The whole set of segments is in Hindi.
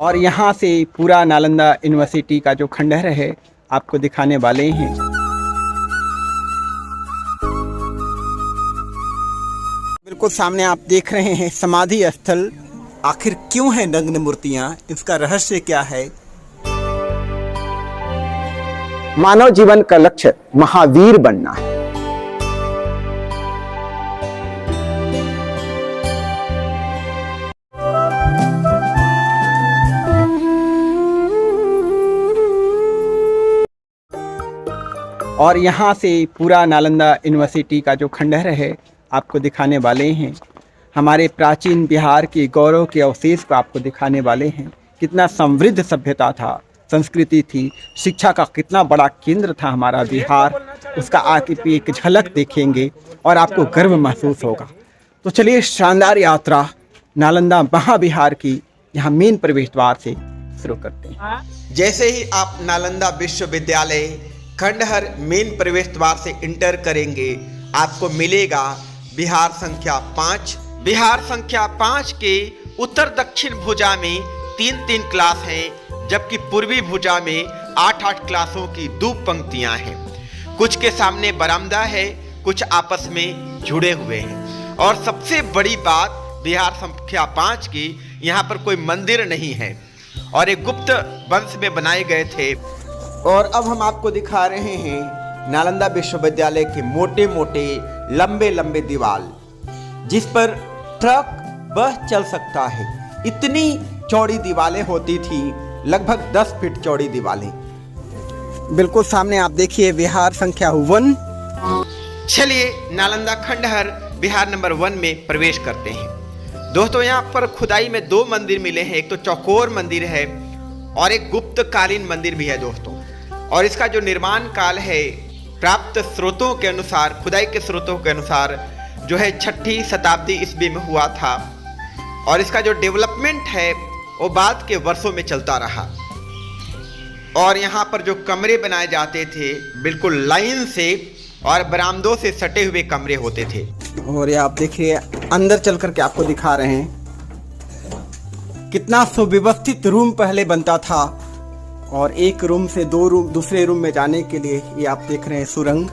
और यहाँ से पूरा नालंदा यूनिवर्सिटी का जो खंडहर है आपको दिखाने वाले हैं। बिल्कुल सामने आप देख रहे हैं समाधि स्थल। आखिर क्यों है नग्न मूर्तियाँ, इसका रहस्य क्या है? मानव जीवन का लक्ष्य महावीर बनना है। और यहाँ से पूरा नालंदा यूनिवर्सिटी का जो खंडहर है आपको दिखाने वाले हैं। हमारे प्राचीन बिहार के गौरव के अवशेष को आपको दिखाने वाले हैं। कितना समृद्ध सभ्यता था, संस्कृति थी, शिक्षा का कितना बड़ा केंद्र था हमारा बिहार, उसका आगे भी एक झलक देखेंगे और आपको गर्व महसूस होगा। तो चलिए शानदार यात्रा नालंदा महाविहार की यहाँ मेन प्रवेश द्वार से शुरू करते हैं। जैसे ही आप नालंदा विश्वविद्यालय खंडहर मेन प्रवेश द्वार से इंटर करेंगे आपको मिलेगा विहार संख्या 5। विहार संख्या 5 के उत्तर दक्षिण भुजा में 3-3 क्लास हैं, जबकि पूर्वी भुजा में 8-8 क्लासों की 2 पंक्तियां हैं। कुछ के सामने बरामदा है, कुछ आपस में जुड़े हुए हैं। और सबसे बड़ी बात विहार संख्या 5 की, यहाँ पर कोई मंदिर नहीं है और एक गुप्त वंश में बनाए गए थे। और अब हम आपको दिखा रहे हैं नालंदा विश्वविद्यालय के मोटे मोटे लंबे लंबे दीवार, जिस पर ट्रक बस चल सकता है। इतनी चौड़ी दीवारें होती थी, लगभग 10 फीट चौड़ी दीवारें। बिल्कुल सामने आप देखिए विहार संख्या 1। चलिए नालंदा खंडहर विहार नंबर 1 में प्रवेश करते हैं। दोस्तों यहाँ पर खुदाई में 2 मंदिर मिले हैं। एक तो चौकोर मंदिर है और एक गुप्त कालीन मंदिर भी है दोस्तों। और इसका जो निर्माण काल है प्राप्त स्रोतों के अनुसार, खुदाई के स्रोतों के अनुसार जो है 6ठी शताब्दी ईस्वी में हुआ था। और इसका जो डेवलपमेंट है वो बाद के वर्षों में चलता रहा। और यहाँ पर जो कमरे बनाए जाते थे बिल्कुल लाइन से और बरामदों से सटे हुए कमरे होते थे। और ये आप देखिए अंदर चल करके आपको दिखा रहे हैं कितना सुव्यवस्थित रूम पहले बनता था। और एक रूम से दूसरे रूम में जाने के लिए ये आप देख रहे हैं सुरंग।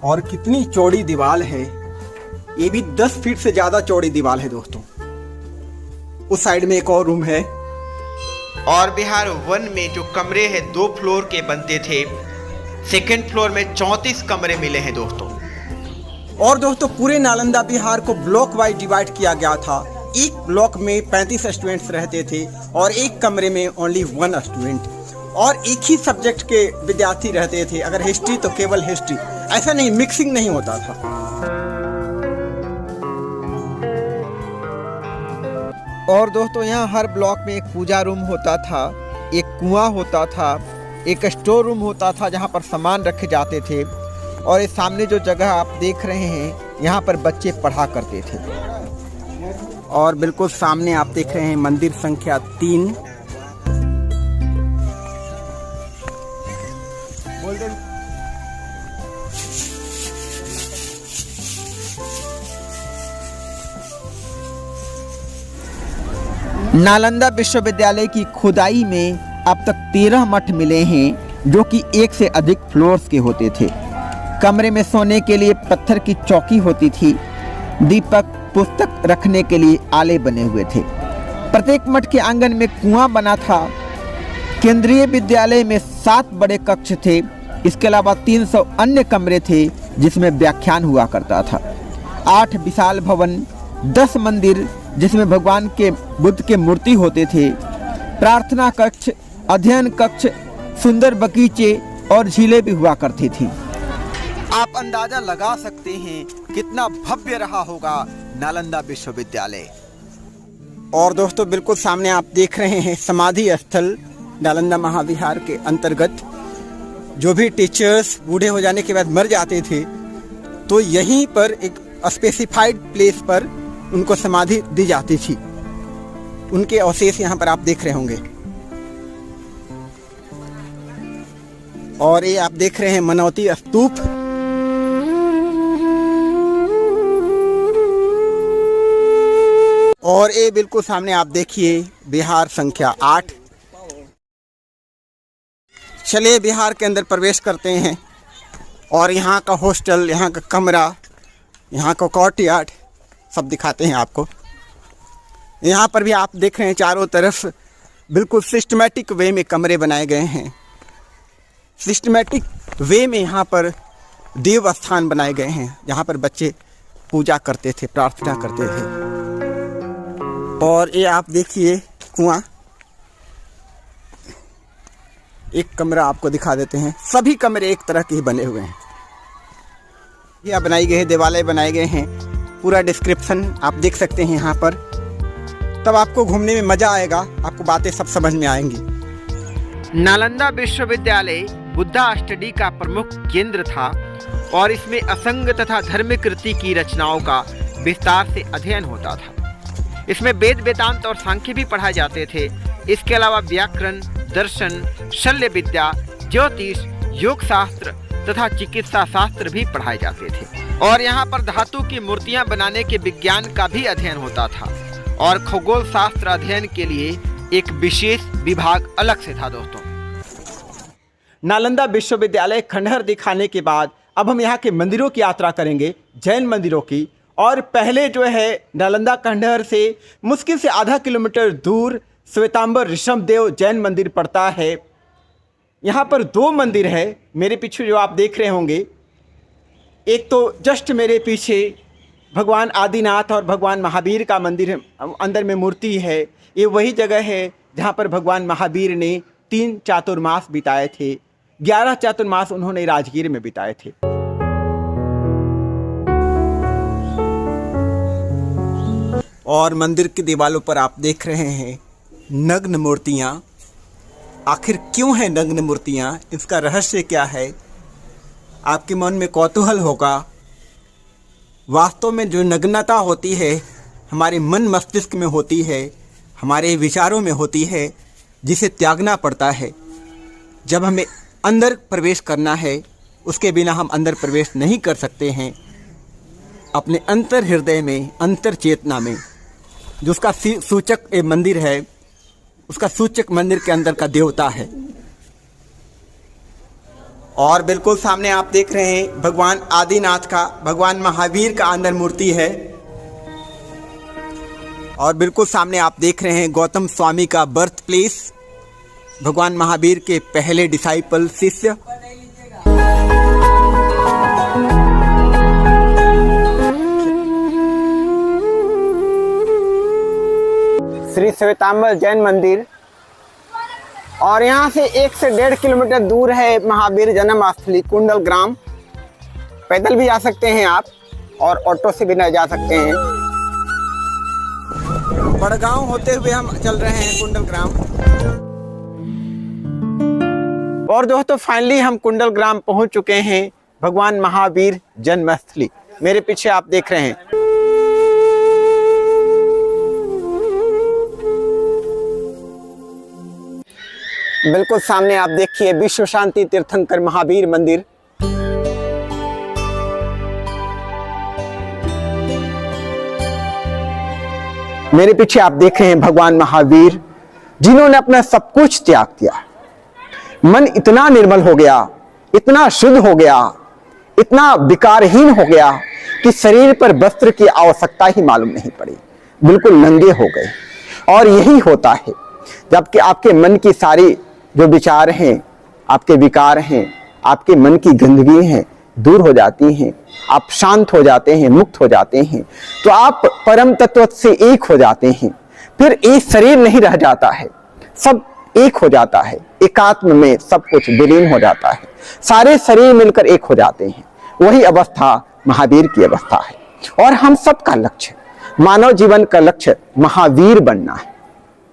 और कितनी चौड़ी दीवार है, ये भी 10 फीट से ज्यादा चौड़ी दीवार है दोस्तों। उस साइड में एक और रूम है। और विहार 1 में जो कमरे हैं 2 फ्लोर के बनते थे। सेकेंड फ्लोर में 34 कमरे मिले हैं दोस्तों। और दोस्तों पूरे नालंदा विहार को ब्लॉक वाइज डिवाइड किया गया था। एक ब्लॉक में 35 स्टूडेंट्स रहते थे और एक कमरे में ओनली 1 स्टूडेंट। और एक ही सब्जेक्ट के विद्यार्थी रहते थे। अगर हिस्ट्री तो केवल हिस्ट्री, ऐसा नहीं, मिक्सिंग नहीं होता था। और दोस्तों यहाँ हर ब्लॉक में एक पूजा रूम होता था, एक कुआं होता था, एक स्टोर रूम होता था जहाँ पर सामान रखे जाते थे। और ये सामने जो जगह आप देख रहे हैं यहाँ पर बच्चे पढ़ा करते थे। और बिल्कुल सामने आप देख रहे हैं मंदिर संख्या 3। नालंदा विश्वविद्यालय की खुदाई में अब तक 13 मठ मिले हैं, जो कि 1 से अधिक फ्लोर्स के होते थे। कमरे में सोने के लिए पत्थर की चौकी होती थी। दीपक, पुस्तक रखने के लिए आले बने हुए थे। प्रत्येक मठ के आंगन में कुआं बना था। केंद्रीय विद्यालय में 7 बड़े कक्ष थे। इसके अलावा 300 अन्य कमरे थे जिसमें व्याख्यान हुआ करता था। 8 विशाल भवन, 10 मंदिर जिसमें भगवान के बुद्ध के मूर्ति होते थे, प्रार्थना कक्ष, अध्ययन कक्ष, सुंदर बगीचे और झीलें भी हुआ करती थी। आप अंदाजा लगा सकते हैं कितना भव्य रहा होगा नालंदा विश्वविद्यालय। और दोस्तों बिल्कुल सामने आप देख रहे हैं समाधि स्थल नालंदा महाविहार के अंतर्गत। जो भी टीचर्स बूढ़े हो जाने के बाद मर जाते थे तो यहीं पर एक स्पेसिफाइड प्लेस पर उनको समाधि दी जाती थी। उनके अवशेष यहाँ पर आप देख रहे होंगे। और ये आप देख रहे हैं मनौती स्तूप। और ये बिल्कुल सामने आप देखिए विहार संख्या 8। चलिए विहार के अंदर प्रवेश करते हैं और यहाँ का हॉस्टल, यहाँ का कमरा, यहाँ का कोर्टयार्ड सब दिखाते हैं आपको। यहाँ पर भी आप देख रहे हैं चारों तरफ बिल्कुल सिस्टमेटिक वे में कमरे बनाए गए हैं। सिस्टमेटिक वे में यहाँ पर देव स्थान बनाए गए हैं जहाँ पर बच्चे पूजा करते थे, प्रार्थना करते थे। और ये आप देखिए कुआं, एक कमरा आपको दिखा देते हैं। सभी कमरे एक तरह के ही बने हुए हैं। यह बनाई गई है, देवालय बनाए गए हैं। पूरा डिस्क्रिप्शन आप देख सकते हैं यहाँ पर, तब आपको घूमने में मज़ा आएगा, आपको बातें सब समझ में आएंगी। नालंदा विश्वविद्यालय बुद्धा स्टडी का प्रमुख केंद्र था और इसमें असंग तथा धर्मकृति की रचनाओं का विस्तार से अध्ययन होता था। इसमें वेद, वेदांत और सांख्य भी पढ़ाए जाते थे। इसके अलावा व्याकरण, दर्शन, शल्य विद्या, ज्योतिष, योग शास्त्र तथा चिकित्सा शास्त्र भी पढ़ाए जाते थे। और यहाँ पर धातु की मूर्तियाँ बनाने के विज्ञान का भी अध्ययन होता था और खगोल शास्त्र अध्ययन के लिए एक विशेष विभाग अलग से था। दोस्तों, नालंदा विश्वविद्यालय खंडहर दिखाने के बाद अब हम यहाँ के मंदिरों की यात्रा करेंगे, जैन मंदिरों की। और पहले जो है नालंदा खंडहर से मुश्किल से आधा किलोमीटर दूर श्वेतांबर ऋषभदेव जैन मंदिर पड़ता है। यहाँ पर 2 मंदिर है मेरे पीछे जो आप देख रहे होंगे। एक तो जस्ट मेरे पीछे भगवान आदिनाथ और भगवान महावीर का मंदिर है, अंदर में मूर्ति है। ये वही जगह है जहाँ पर भगवान महावीर ने 3 चातुर्मास बिताए थे। 11 चातुर्मास उन्होंने राजगीर में बिताए थे। और मंदिर की दीवारों पर आप देख रहे हैं नग्न मूर्तियाँ। आखिर क्यों है नग्न मूर्तियाँ, इसका रहस्य क्या है, आपके मन में कौतूहल होगा। वास्तव में जो नग्नता होती है हमारे मन मस्तिष्क में होती है, हमारे विचारों में होती है, जिसे त्यागना पड़ता है। जब हमें अंदर प्रवेश करना है, उसके बिना हम अंदर प्रवेश नहीं कर सकते हैं। अपने अंतर हृदय में, अंतर चेतना में, जो उसका सूचक एक मंदिर है, उसका सूचक मंदिर के अंदर का देवता है। और बिल्कुल सामने आप देख रहे हैं भगवान आदिनाथ का, भगवान महावीर का अंदर मूर्ति है। और बिल्कुल सामने आप देख रहे हैं गौतम स्वामी का बर्थ प्लेस, भगवान महावीर के पहले डिसाइपल शिष्य। श्री श्वेतांबर जैन मंदिर। और यहाँ से 1 से 1.5 किलोमीटर दूर है महावीर जन्म स्थली कुंडल ग्राम। पैदल भी जा सकते हैं आप और ऑटो से भी जा सकते हैं। बड़गांव होते हुए हम चल रहे हैं कुंडल ग्राम। और दोस्तों फाइनली हम कुंडल ग्राम पहुंच चुके हैं, भगवान महावीर जन्मस्थली मेरे पीछे आप देख रहे हैं। बिल्कुल सामने आप देखिए विश्व शांति तीर्थंकर महावीर मंदिर। मेरे पीछे आप देख रहे हैं भगवान महावीर, जिन्होंने अपना सब कुछ त्याग दिया। मन इतना निर्मल हो गया, इतना शुद्ध हो गया, इतना विकारहीन हो गया कि शरीर पर वस्त्र की आवश्यकता ही मालूम नहीं पड़ी, बिल्कुल नंगे हो गए। और यही होता है जबकि आपके मन की सारी जो विचार हैं, आपके विकार हैं, आपके मन की गंदगी हैं, दूर हो जाती हैं, आप शांत हो जाते हैं, मुक्त हो जाते हैं, तो आप परम तत्व से एक हो जाते हैं। फिर एक शरीर नहीं रह जाता है, सब एक हो जाता है, एकात्म में सब कुछ विलीन हो जाता है, सारे शरीर मिलकर एक हो जाते हैं। वही अवस्था महावीर की अवस्था है। और हम सबका लक्ष्य, मानव जीवन का लक्ष्य महावीर बनना है।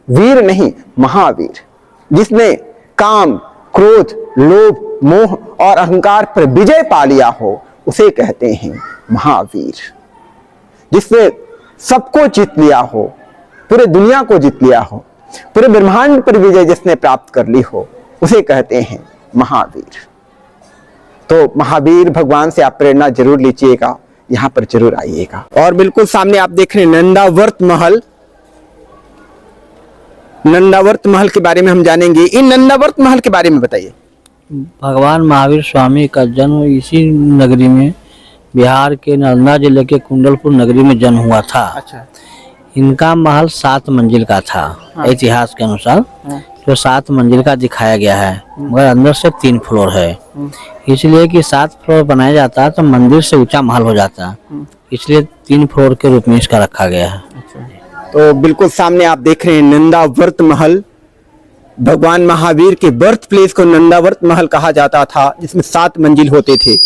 वीर नहीं, महावीर, जिसने काम, क्रोध, लोभ, मोह और अहंकार पर विजय पा लिया हो, उसे कहते हैं महावीर। जिसने सबको जीत लिया हो, पूरे दुनिया को जीत लिया हो, पूरे ब्रह्मांड पर विजय जिसने प्राप्त कर ली हो, उसे कहते हैं महावीर। तो महावीर भगवान से आप प्रेरणा जरूर लीजिएगा, यहाँ पर जरूर आइएगा। और बिल्कुल सामने आप देख रहे हैं नंदावर्त महल, नंदावर्त महल के बारे में हम जानेंगे। इन नंदावर्त महल के बारे में बताइए। भगवान महावीर स्वामी का जन्म इसी नगरी में, बिहार के नालंदा जिले के कुंडलपुर नगरी में जन्म हुआ था। अच्छा। इनका महल 7 मंजिल का था। हाँ। इतिहास के अनुसार हाँ। जो 7 मंजिल का दिखाया गया है, मगर अंदर से 3 फ्लोर है। इसलिए कि 7 फ्लोर बनाया जाता है तो मंदिर से ऊंचा महल हो जाता है, इसलिए 3 फ्लोर के रूप में इसका रखा गया है। तो बिल्कुल सामने आप देख रहे हैं नंदावर्त महल। भगवान महावीर के बर्थ प्लेस को नंदावर्त महल कहा जाता था, जिसमें 7 मंजिल होते थे।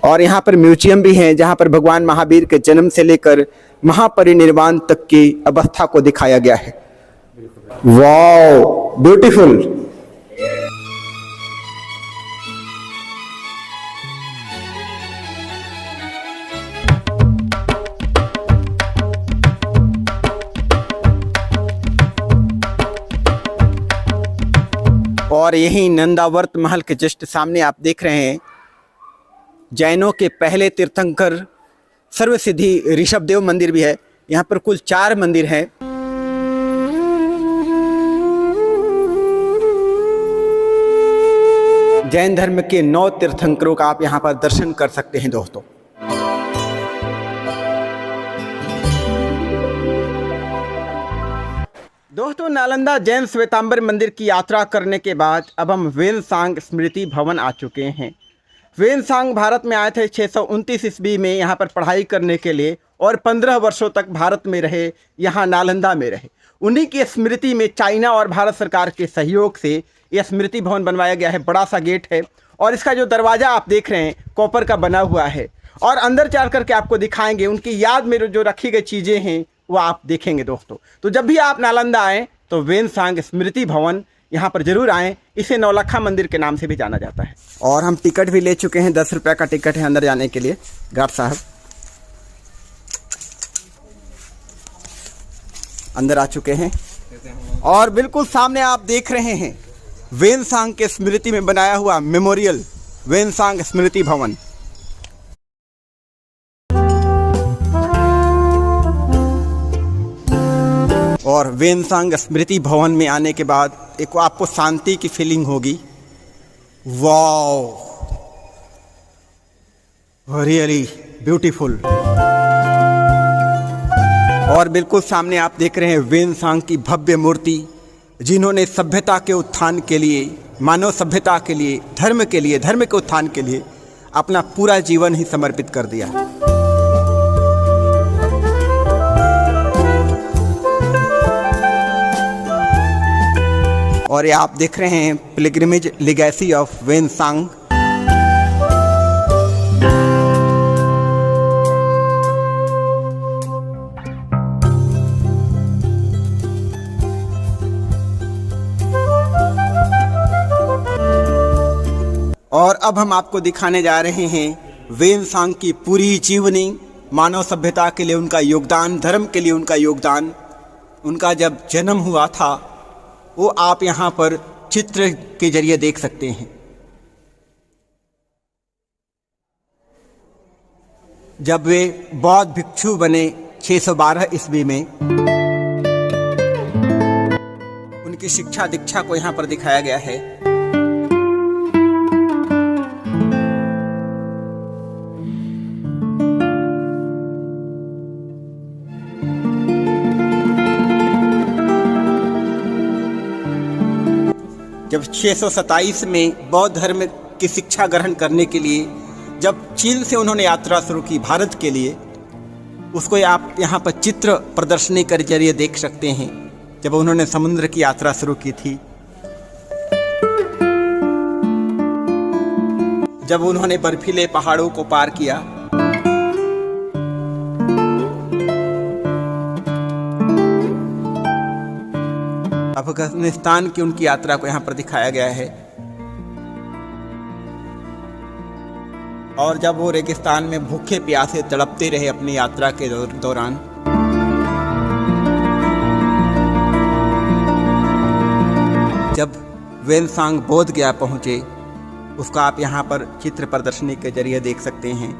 और यहाँ पर म्यूजियम भी है, जहाँ पर भगवान महावीर के जन्म से लेकर महापरिनिर्वाण तक की अवस्था को दिखाया गया है। Wow, beautiful. और यही नंदावर्त महल के जस्ट सामने आप देख रहे हैं जैनों के पहले तीर्थंकर सर्वसिद्धि ऋषभदेव मंदिर भी है। यहाँ पर कुल 4 मंदिर हैं। जैन धर्म के 9 तीर्थंकरों का आप यहाँ पर दर्शन कर सकते हैं दोस्तों। दोस्तों, नालंदा जैन श्वेतांबर मंदिर की यात्रा करने के बाद अब हम वेनसांग स्मृति भवन आ चुके हैं। वेनसांग भारत में आए थे 629 ईस्वी में यहाँ पर पढ़ाई करने के लिए, और 15 वर्षों तक भारत में रहे, यहाँ नालंदा में रहे। उन्हीं की स्मृति में चाइना और भारत सरकार के सहयोग से यह स्मृति भवन बनवाया गया है। बड़ा सा गेट है और इसका जो दरवाज़ा आप देख रहे हैं कॉपर का बना हुआ है। और अंदर चल करके आपको दिखाएंगे उनकी याद में जो रखी गई चीज़ें हैं वो आप देखेंगे दोस्तों। तो जब भी आप नालंदा आएँ तो वेनसांग स्मृति भवन यहाँ पर जरूर आएँ। इसे नौलखा मंदिर के नाम से भी जाना जाता है। और हम टिकट भी ले चुके हैं, 10 रुपये का टिकट है अंदर जाने के लिए। गार्ड साहब अंदर आ चुके हैं और बिल्कुल सामने आप देख रहे हैं वेनसांग के स्मृति में बनाया हुआ मेमोरियल वेनसांग स्मृति भवन। और वेनसांग स्मृति भवन में आने के बाद एक आपको शांति की फीलिंग होगी। Wow, really beautiful. और बिल्कुल सामने आप देख रहे हैं वेनसांग की भव्य मूर्ति, जिन्होंने सभ्यता के उत्थान के लिए, मानव सभ्यता के लिए, धर्म के लिए, धर्म के उत्थान के लिए अपना पूरा जीवन ही समर्पित कर दिया। और ये आप देख रहे हैं पिलग्रिमेज लेगेसी ऑफ वेनसांग। और अब हम आपको दिखाने जा रहे हैं वेनसांग की पूरी जीवनी, मानव सभ्यता के लिए उनका योगदान, धर्म के लिए उनका योगदान। उनका जब जन्म हुआ था वो आप यहाँ पर चित्र के जरिए देख सकते हैं। जब वे बौद्ध भिक्षु बने 612 ईस्वी में, उनकी शिक्षा दीक्षा को यहाँ पर दिखाया गया है। जब 627 में बौद्ध धर्म की शिक्षा ग्रहण करने के लिए जब चीन से उन्होंने यात्रा शुरू की भारत के लिए, उसको आप यहाँ पर चित्र प्रदर्शनी के जरिए देख सकते हैं। जब उन्होंने समुद्र की यात्रा शुरू की थी, जब उन्होंने बर्फीले पहाड़ों को पार किया, अफगानिस्तान की उनकी यात्रा को यहाँ पर दिखाया गया है। और जब वो रेगिस्तान में भूखे प्यासे तड़पते रहे अपनी यात्रा के दौरान, जब वेनसांग बोध गया पहुँचे, उसका आप यहाँ पर चित्र प्रदर्शनी के जरिए देख सकते हैं।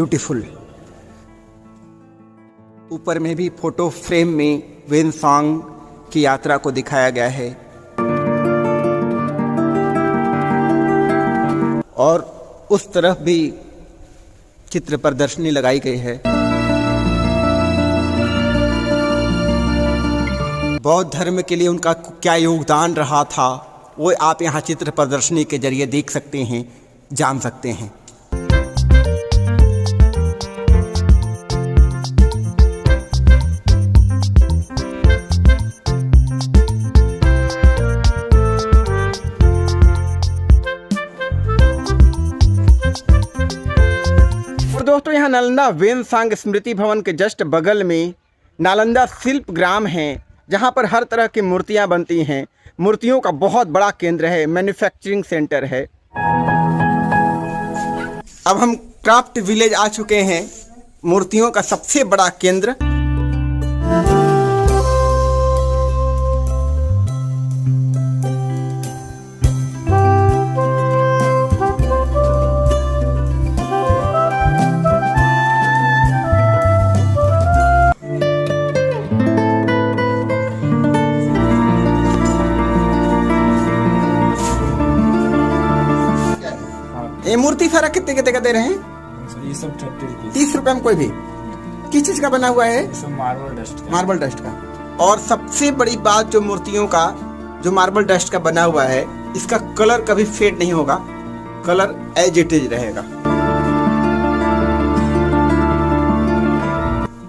ब्यूटीफुल। ऊपर में भी फोटो फ्रेम में वेनसांग की यात्रा को दिखाया गया है और उस तरफ भी चित्र प्रदर्शनी लगाई गई है। बौद्ध धर्म के लिए उनका क्या योगदान रहा था वो आप यहाँ चित्र प्रदर्शनी के जरिए देख सकते हैं, जान सकते हैं। और दोस्तों यहाँ नालंदा वेनसांग स्मृति भवन के जस्ट बगल में नालंदा शिल्प ग्राम है, जहाँ पर हर तरह की मूर्तियाँ बनती हैं। मूर्तियों का बहुत बड़ा केंद्र है, मैन्युफैक्चरिंग सेंटर है। अब हम क्राफ्ट विलेज आ चुके हैं, मूर्तियों का सबसे बड़ा केंद्र। ये मूर्ति सारा कितने कितने का दे रहे हैं? ये सब 30 रुपए में। कोई भी किस चीज का बना हुआ है? मार्बल डस्ट का। और सबसे बड़ी बात जो मूर्तियों का, जो मार्बल डस्ट का बना हुआ है, इसका कलर कभी फेड नहीं होगा, कलर एज इट इज रहेगा।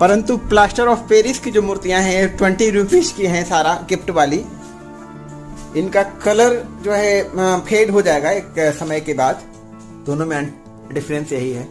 परंतु प्लास्टर ऑफ पेरिस की जो मूर्तियां हैं 20 रुपीज की हैं, सारा गिफ्ट वाली, इनका कलर जो है फेड हो जाएगा एक समय के बाद। दोनों में डिफरेंस यही है।